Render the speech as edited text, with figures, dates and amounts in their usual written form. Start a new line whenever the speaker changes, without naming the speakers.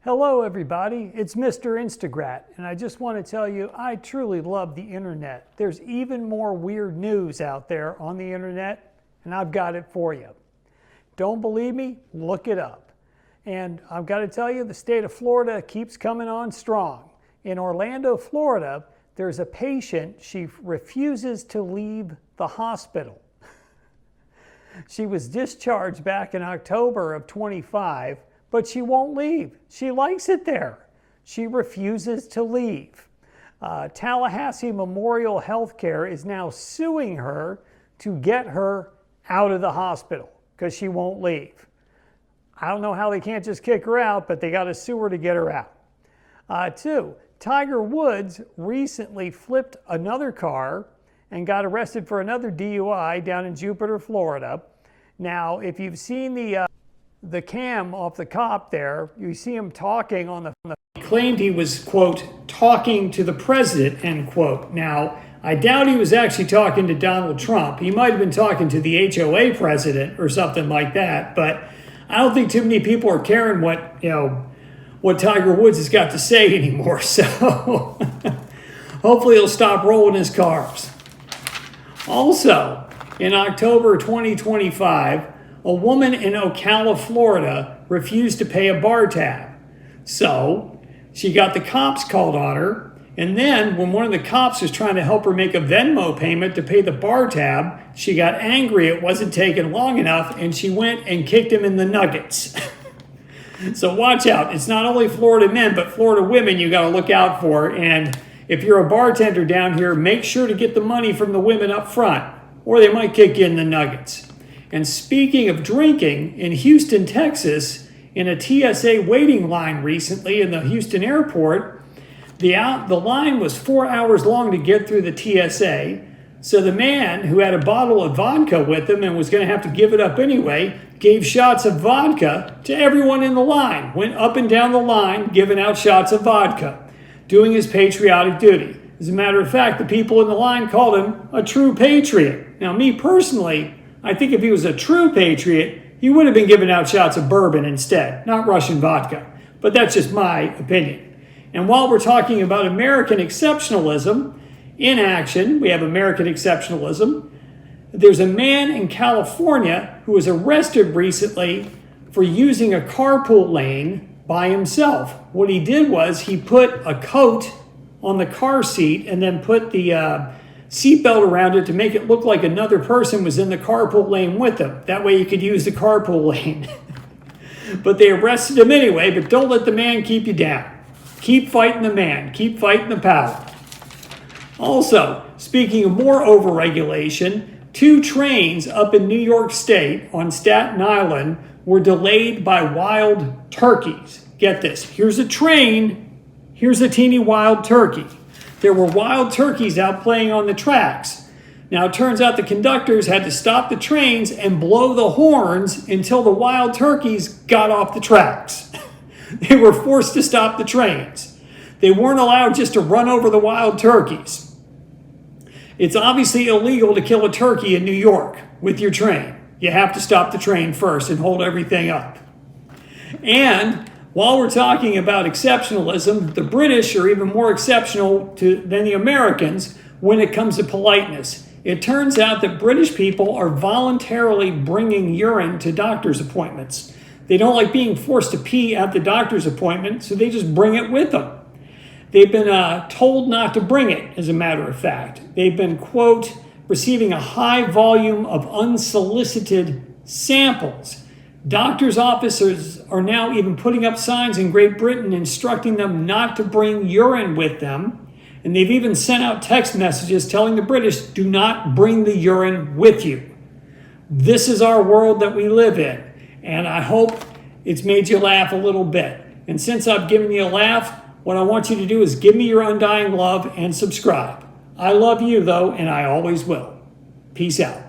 Hello everybody, it's Mr. InstaGrat, and I just want to tell you I truly love the internet. There's even more weird news out there on the internet, and I've got it for you. Don't believe me? Look it up. And I've got to tell you, the state of Florida keeps coming on strong. In Orlando, Florida, there's a patient, she refuses to leave the hospital. She was discharged back in October of 25, but she won't leave. She likes it there. She refuses to leave. Tallahassee Memorial Healthcare is now suing her to get her out of the hospital because she won't leave. I don't know how they can't just kick her out, but they got to sue her to get her out. Two, Tiger Woods recently flipped another car and got arrested for another DUI down in Jupiter, Florida. Now, if you've seen the cam off the cop there, you see him talking on the He claimed he was, quote, talking to the president, end quote. Now, I doubt he was actually talking to Donald Trump. He might have been talking to the HOA president or something like that, but I don't think too many people are caring what Tiger Woods has got to say anymore. So hopefully he'll stop rolling his cars. Also, in October 2025, a woman in Ocala, Florida refused to pay a bar tab. So she got the cops called on her. And then when one of the cops was trying to help her make a Venmo payment to pay the bar tab, she got angry it wasn't taking long enough and she went and kicked him in the nuggets. So watch out. It's not only Florida men, but Florida women you got to look out for. And if you're a bartender down here, make sure to get the money from the women up front or they might kick you in the nuggets. And speaking of drinking, in Houston, Texas, in a TSA waiting line recently in the Houston airport, the line was 4 hours long to get through the TSA. So the man who had a bottle of vodka with him and was going to have to give it up anyway, gave shots of vodka to everyone in the line, went up and down the line giving out shots of vodka, doing his patriotic duty. As a matter of fact, the people in the line called him a true patriot. Now, me personally, I think if he was a true patriot, he would have been giving out shots of bourbon instead, not Russian vodka. But that's just my opinion. And while we're talking about American exceptionalism, in action, we have American exceptionalism. There's a man in California who was arrested recently for using a carpool lane by himself. What he did was he put a coat on the car seat and then put the seatbelt around it to make it look like another person was in the carpool lane with him. That way you could use the carpool lane. But they arrested him anyway, but don't let the man keep you down. Keep fighting the man. Keep fighting the power. Also, speaking of more overregulation, 2 trains up in New York State on Staten Island were delayed by wild turkeys. Get this. Here's a train. Here's a teeny wild turkey. There were wild turkeys out playing on the tracks. Now, it turns out the conductors had to stop the trains and blow the horns until the wild turkeys got off the tracks. They were forced to stop the trains. They weren't allowed just to run over the wild turkeys. It's obviously illegal to kill a turkey in New York with your train. You have to stop the train first and hold everything up. And while we're talking about exceptionalism, the British are even more exceptional than the Americans when it comes to politeness. It turns out that British people are voluntarily bringing urine to doctor's appointments. They don't like being forced to pee at the doctor's appointment, so they just bring it with them. They've been told not to bring it, as a matter of fact. They've been, quote, receiving a high volume of unsolicited samples. Doctors' offices are now even putting up signs in Great Britain instructing them not to bring urine with them. And they've even sent out text messages telling the British, do not bring the urine with you. This is our world that we live in. And I hope it's made you laugh a little bit. And since I've given you a laugh, what I want you to do is give me your undying love and subscribe. I love you, though, and I always will. Peace out.